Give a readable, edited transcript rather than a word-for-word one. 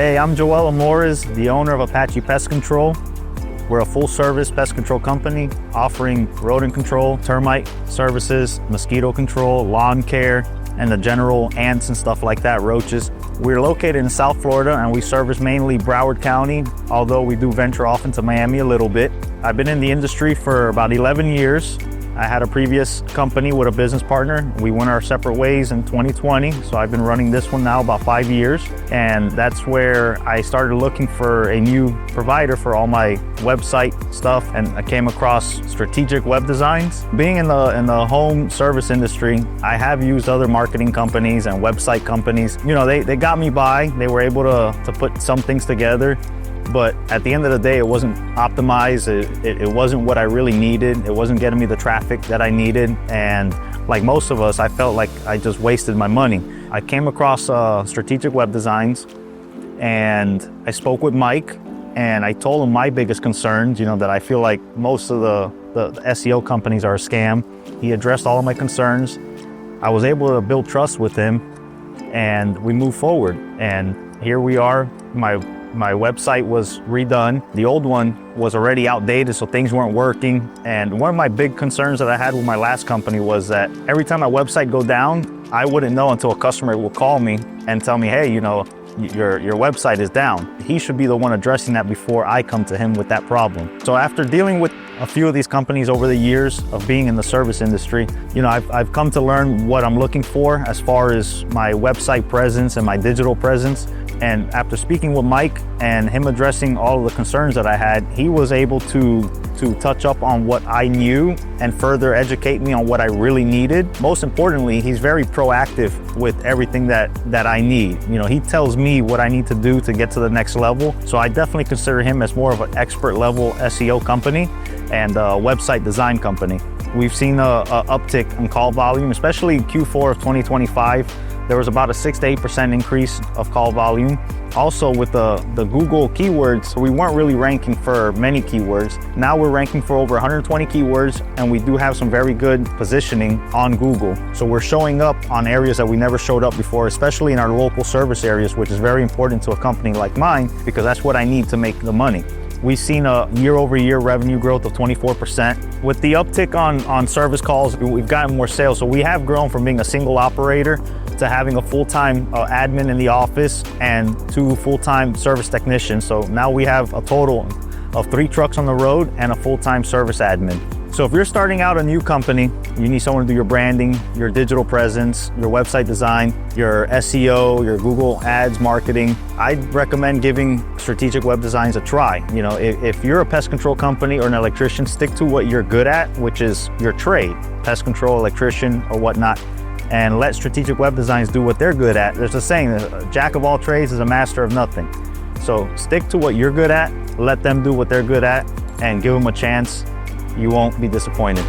Hey, I'm Joel Amores, the owner of Apache Pest Control. We're a full-service pest control company offering rodent control, termite services, mosquito control, lawn care, and the general ants and stuff like that, roaches. We're located in South Florida and we service mainly Broward County, although we do venture off into Miami a little bit. I've been in the industry for about 11 years. I had a previous company with a business partner. We went our separate ways in 2020, so I've been running this one now about 5 years, and that's where I started looking for a new provider for all my website stuff, and I came across Strategic Web Designs. Being in the home service industry, I have used other marketing companies and website companies. You know, they got me by. They were able to put some things together. But at the end of the day, it wasn't optimized. It wasn't what I really needed. It wasn't getting me the traffic that I needed. And like most of us, I felt like I just wasted my money. I came across Strategic Web Designs and I spoke with Mike and I told him my biggest concerns, you know, that I feel like most of the SEO companies are a scam. He addressed all of my concerns. I was able to build trust with him and we moved forward. And here we are. My website was redone. The old one was already outdated, so things weren't working. And one of my big concerns that I had with my last company was that every time my website go down, I wouldn't know until a customer will call me and tell me, hey, you know, your website is down. He should be the one addressing that before I come to him with that problem. So after dealing with a few of these companies over the years of being in the service industry, you know, I've come to learn what I'm looking for as far as my website presence and my digital presence. And after speaking with Mike and him addressing all of the concerns that I had, he was able to touch up on what I knew and further educate me on what I really needed. Most importantly, he's very proactive with everything that I need. You know, he tells me what I need to do to get to the next level. So I definitely consider him as more of an expert level SEO company and a website design company. We've seen a uptick in call volume, especially in Q4 of 2025. There was about a 6 to 8% increase of call volume. Also with the Google keywords, we weren't really ranking for many keywords. Now we're ranking for over 120 keywords and we do have some very good positioning on Google. So we're showing up on areas that we never showed up before, especially in our local service areas, which is very important to a company like mine because that's what I need to make the money. We've seen a year-over-year revenue growth of 24%. With the uptick on service calls, we've gotten more sales. So we have grown from being a single operator to having a full-time admin in the office and 2 full-time service technicians. So now we have a total of 3 trucks on the road and a full-time service admin. So if you're starting out a new company, you need someone to do your branding, your digital presence, your website design, your SEO, your Google Ads marketing, I'd recommend giving Strategic Web Designs a try. You know, if you're a pest control company or an electrician, stick to what you're good at, which is your trade, pest control, electrician, or whatnot, and let Strategic Web Designs do what they're good at. There's a saying, a jack of all trades is a master of nothing. So stick to what you're good at, let them do what they're good at, and give them a chance. You won't be disappointed.